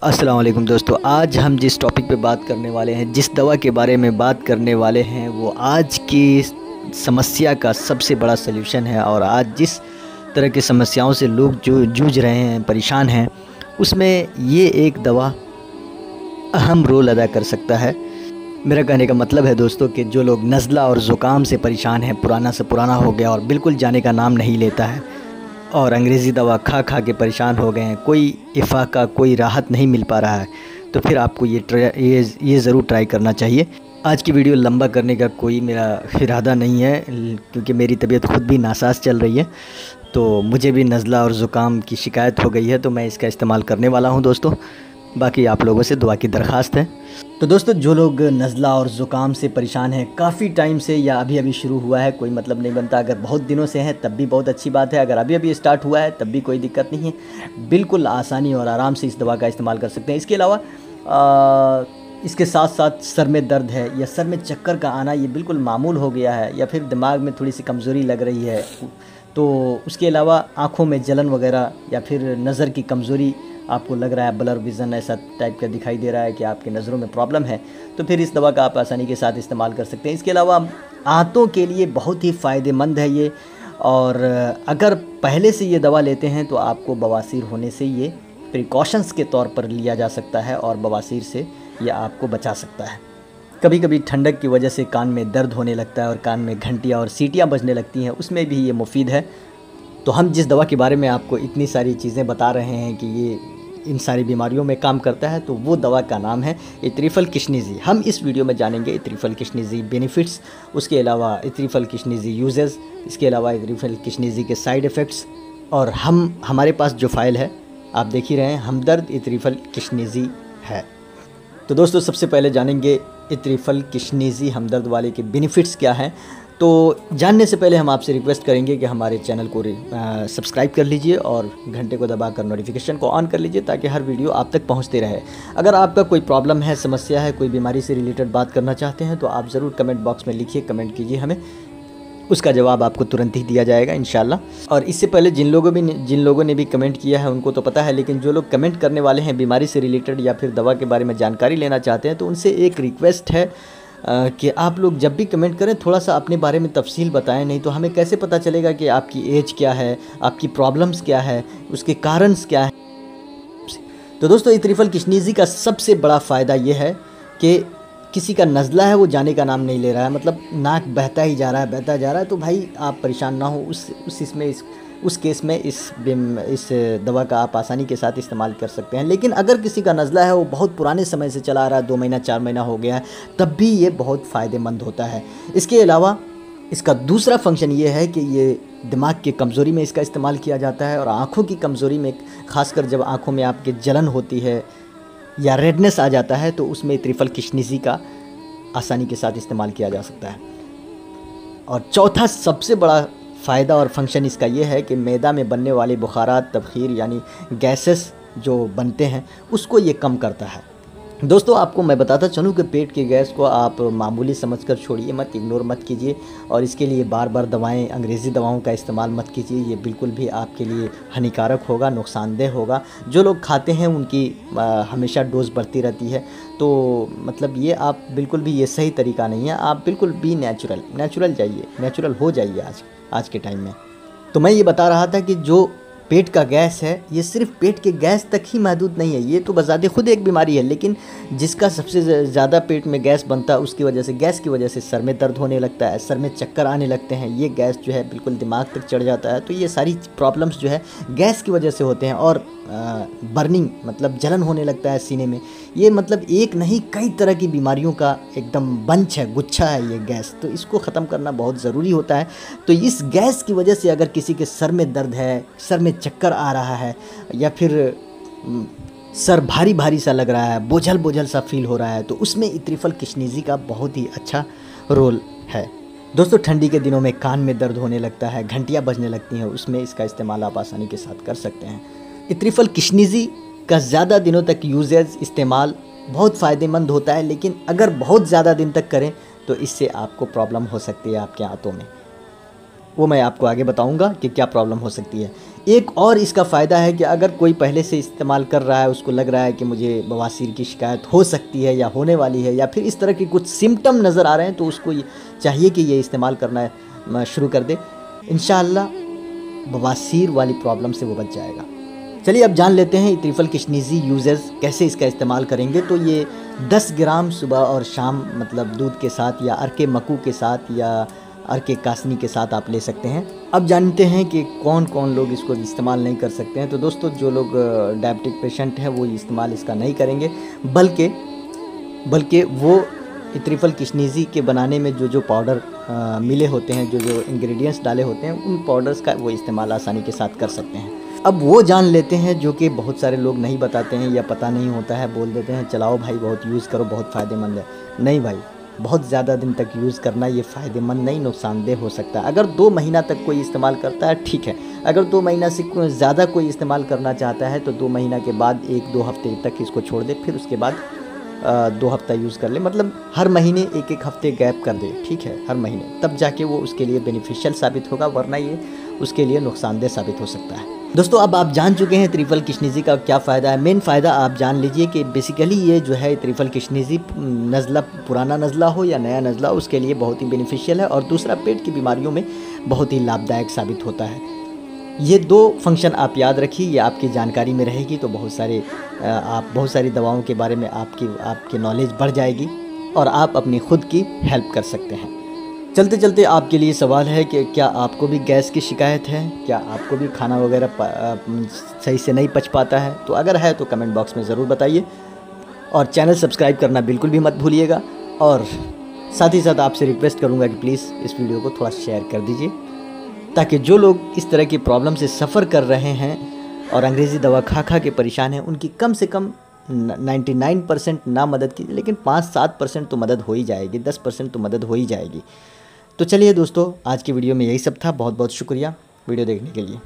अस्सलाम वालेकुम दोस्तों, आज हम जिस टॉपिक पे बात करने वाले हैं, जिस दवा के बारे में बात करने वाले हैं, वो आज की समस्या का सबसे बड़ा सलूशन है। और आज जिस तरह की समस्याओं से लोग जो जूझ रहे हैं, परेशान हैं, उसमें ये एक दवा अहम रोल अदा कर सकता है। मेरा कहने का मतलब है दोस्तों कि जो लोग नज़ला और ज़ुकाम से परेशान हैं, पुराना से पुराना हो गया और बिल्कुल जाने का नाम नहीं लेता है और अंग्रेज़ी दवा खा खा के परेशान हो गए हैं, कोई इफ़ाक़ा, कोई राहत नहीं मिल पा रहा है, तो फिर आपको ये ज़रूर ट्राई करना चाहिए। आज की वीडियो लंबा करने का कोई मेरा इरादा नहीं है, क्योंकि मेरी तबीयत खुद भी नासाज चल रही है, तो मुझे भी नज़ला और ज़ुकाम की शिकायत हो गई है, तो मैं इसका इस्तेमाल करने वाला हूं दोस्तों। बाकी आप लोगों से दुआ की दरख्वास्त है। तो दोस्तों, जो लोग नज़ला और ज़ुकाम से परेशान हैं काफ़ी टाइम से, या अभी अभी शुरू हुआ है, कोई मतलब नहीं बनता। अगर बहुत दिनों से हैं तब भी बहुत अच्छी बात है, अगर अभी अभी स्टार्ट हुआ है तब भी कोई दिक्कत नहीं है। बिल्कुल आसानी और आराम से इस दवा का इस्तेमाल कर सकते हैं। इसके अलावा इसके साथ साथ सर में दर्द है या सर में चक्कर का आना ये बिल्कुल मामूल हो गया है, या फिर दिमाग में थोड़ी सी कमज़ोरी लग रही है, तो उसके अलावा आँखों में जलन वगैरह या फिर नज़र की कमज़ोरी आपको लग रहा है, ब्लर विज़न ऐसा टाइप का दिखाई दे रहा है कि आपके नज़रों में प्रॉब्लम है, तो फिर इस दवा का आप आसानी के साथ इस्तेमाल कर सकते हैं। इसके अलावा आंतों के लिए बहुत ही फ़ायदेमंद है ये, और अगर पहले से ये दवा लेते हैं तो आपको बवासीर होने से ये प्रिकॉशंस के तौर पर लिया जा सकता है और बवासीर से ये आपको बचा सकता है। कभी कभी ठंडक की वजह से कान में दर्द होने लगता है और कान में घंटियाँ और सीटियाँ बजने लगती हैं, उसमें भी ये मुफीद है। तो हम जिस दवा के बारे में आपको इतनी सारी चीज़ें बता रहे हैं कि ये इन सारी बीमारियों में काम करता है, तो वो दवा का नाम है इतरिफल किशनिज़ी। हम इस वीडियो में जानेंगे इतरिफल किशनिज़ी बेनिफिट्स, उसके अलावा इतरिफल किशनिज़ी यूजेस, इसके अलावा इतरिफल किशनिज़ी के साइड इफ़ेक्ट्स, और हमारे पास जो फ़ाइल है आप देख ही रहे हैं, हमदर्द इतरिफल किशनिज़ी है। तो दोस्तों, सबसे पहले जानेंगे इतरिफल किशनिज़ी हमदर्द वाले के बेनिफिट्स क्या हैं। तो जानने से पहले हम आपसे रिक्वेस्ट करेंगे कि हमारे चैनल को सब्सक्राइब कर लीजिए और घंटे को दबाकर नोटिफिकेशन को ऑन कर लीजिए, ताकि हर वीडियो आप तक पहुंचते रहे। अगर आपका कोई प्रॉब्लम है, समस्या है, कोई बीमारी से रिलेटेड बात करना चाहते हैं, तो आप ज़रूर कमेंट बॉक्स में लिखिए, कमेंट कीजिए, हमें उसका जवाब आपको तुरंत ही दिया जाएगा इंशाल्लाह। और इससे पहले जिन लोगों ने भी कमेंट किया है उनको तो पता है, लेकिन जो लोग कमेंट करने वाले हैं बीमारी से रिलेटेड या फिर दवा के बारे में जानकारी लेना चाहते हैं, तो उनसे एक रिक्वेस्ट है कि आप लोग जब भी कमेंट करें थोड़ा सा अपने बारे में तफसील बताएं, नहीं तो हमें कैसे पता चलेगा कि आपकी एज क्या है, आपकी प्रॉब्लम्स क्या है, उसके कारणस क्या है। तो दोस्तों, इतरिफल किशनिज़ी का सबसे बड़ा फ़ायदा ये है कि किसी का नज़ला है वो जाने का नाम नहीं ले रहा है, मतलब नाक बहता ही जा रहा है, बहता जा रहा है, तो भाई आप परेशान ना हो। उस केस में इस दवा का आप आसानी के साथ इस्तेमाल कर सकते हैं। लेकिन अगर किसी का नज़ला है वो बहुत पुराने समय से चला आ रहा है, 2 महीना 4 महीना हो गया है, तब भी ये बहुत फ़ायदेमंद होता है। इसके अलावा इसका दूसरा फंक्शन ये है कि ये दिमाग की कमज़ोरी में इसका इस्तेमाल किया जाता है, और आँखों की कमज़ोरी में, ख़ासकर जब आँखों में आपके जलन होती है या रेडनेस आ जाता है, तो उसमें इतरिफल किशनिज़ी का आसानी के साथ इस्तेमाल किया जा सकता है। और चौथा सबसे बड़ा फ़ायदा और फंक्शन इसका ये है कि मैदा में बनने वाले बुखारात, तबखीर यानी गैसेस जो बनते हैं, उसको ये कम करता है। दोस्तों, आपको मैं बताता चलूँ कि पेट की गैस को आप मामूली समझकर छोड़िए मत, इग्नोर मत कीजिए, और इसके लिए बार बार दवाएं, अंग्रेज़ी दवाओं का इस्तेमाल मत कीजिए। ये बिल्कुल भी आपके लिए हानिकारक होगा, नुकसानदेह होगा। जो लोग खाते हैं उनकी हमेशा डोज़ बढ़ती रहती है, तो मतलब ये आप बिल्कुल भी, ये सही तरीका नहीं है। आप बिल्कुल भी नेचुरल जाइए, नेचुरल हो जाइए आज के टाइम में। तो मैं ये बता रहा था कि जो पेट का गैस है, ये सिर्फ पेट के गैस तक ही महदूद नहीं है, ये तो बज़ाते खुद एक बीमारी है, लेकिन जिसका सबसे ज़्यादा पेट में गैस बनता है, उसकी वजह से, गैस की वजह से सर में दर्द होने लगता है, सर में चक्कर आने लगते हैं, ये गैस जो है बिल्कुल दिमाग तक चढ़ जाता है। तो ये सारी प्रॉब्लम्स जो है गैस की वजह से होते हैं, और बर्निंग मतलब जलन होने लगता है सीने में। ये मतलब एक नहीं, कई तरह की बीमारियों का एकदम बंच है, गुच्छा है ये गैस, तो इसको ख़त्म करना बहुत ज़रूरी होता है। तो इस गैस की वजह से अगर किसी के सर में दर्द है, सर में चक्कर आ रहा है, या फिर सर भारी भारी सा लग रहा है, बोझल सा फील हो रहा है, तो उसमें इतरिफल किशनिज़ी का बहुत ही अच्छा रोल है। दोस्तों, ठंडी के दिनों में कान में दर्द होने लगता है, घंटियाँ बजने लगती हैं, उसमें इसका इस्तेमाल आप आसानी के साथ कर सकते हैं। इतरिफल किशनिज़ी का ज़्यादा दिनों तक यूजेज, इस्तेमाल बहुत फ़ायदेमंद होता है, लेकिन अगर बहुत ज़्यादा दिन तक करें तो इससे आपको प्रॉब्लम हो सकती है आपके आंतों में। वो मैं आपको आगे बताऊंगा कि क्या प्रॉब्लम हो सकती है। एक और इसका फ़ायदा है कि अगर कोई पहले से इस्तेमाल कर रहा है, उसको लग रहा है कि मुझे बवासीर की शिकायत हो सकती है या होने वाली है, या फिर इस तरह के कुछ सिम्टम नज़र आ रहे हैं, तो उसको चाहिए कि ये इस्तेमाल करना शुरू कर दे। इंशाअल्लाह बवासीर वाली प्रॉब्लम से वो बच जाएगा। चलिए अब जान लेते हैं त्रिफल किशनिजी यूज़र्स कैसे इसका इस्तेमाल करेंगे। तो ये 10 ग्राम सुबह और शाम, मतलब दूध के साथ या अर्के मकू के साथ या अर्के कासनी के साथ आप ले सकते हैं। अब जानते हैं कि कौन कौन लोग इसको इस्तेमाल नहीं कर सकते हैं। तो दोस्तों, जो लोग डायबिटिक पेशेंट हैं वो इस्तेमाल इसका नहीं करेंगे, बल्कि वो त्रिफल किशनिजी के बनाने में जो पाउडर मिले होते हैं, जो इंग्रेडिएंट्स डाले होते हैं, उन पाउडर्स का वो इस्तेमाल आसानी के साथ कर सकते हैं। अब वो जान लेते हैं जो कि बहुत सारे लोग नहीं बताते हैं या पता नहीं होता है, बोल देते हैं चलाओ भाई बहुत यूज़ करो, बहुत फ़ायदेमंद है। नहीं भाई, बहुत ज़्यादा दिन तक यूज़ करना ये फ़ायदेमंद नहीं, नुकसानदेह हो सकता है। अगर 2 महीना तक कोई इस्तेमाल करता है ठीक है, अगर 2 महीना से ज़्यादा कोई इस्तेमाल करना चाहता है तो 2 महीना के बाद 1-2 हफ्ते तक इसको छोड़ दे, फिर उसके बाद 2 हफ्ता यूज़ कर ले। मतलब हर महीने 1-1 हफ्ते गैप कर दे, ठीक है, हर महीने, तब जाके वो उसके लिए बेनिफिशियल साबित होगा, वरना ये उसके लिए नुकसानदेह साबित हो सकता है। दोस्तों, अब आप जान चुके हैं त्रिफल किशनिजी का क्या फ़ायदा है। मेन फ़ायदा आप जान लीजिए कि बेसिकली ये जो है त्रिफल किशनिजी, नज़ला पुराना नज़ला हो या नया नज़ला, उसके लिए बहुत ही बेनिफिशियल है। और दूसरा, पेट की बीमारियों में बहुत ही लाभदायक साबित होता है। ये 2 फंक्शन आप याद रखिए, ये आपकी जानकारी में रहेगी तो बहुत सारी दवाओं के बारे में आपकी नॉलेज बढ़ जाएगी और आप अपनी खुद की हेल्प कर सकते हैं। चलते चलते आपके लिए सवाल है कि क्या आपको भी गैस की शिकायत है? क्या आपको भी खाना वगैरह सही से नहीं पच पाता है? तो अगर है तो कमेंट बॉक्स में ज़रूर बताइए, और चैनल सब्सक्राइब करना बिल्कुल भी मत भूलिएगा। और साथ ही साथ आपसे रिक्वेस्ट करूंगा कि प्लीज़ इस वीडियो को थोड़ा शेयर कर दीजिए, ताकि जो लोग इस तरह की प्रॉब्लम से सफ़र कर रहे हैं और अंग्रेज़ी दवा खा के परेशान हैं, उनकी कम से कम 99% ना मदद की, लेकिन 5-7% तो मदद हो ही जाएगी, 10% तो मदद हो ही जाएगी। तो चलिए दोस्तों, आज की वीडियो में यही सब था। बहुत बहुत शुक्रिया वीडियो देखने के लिए।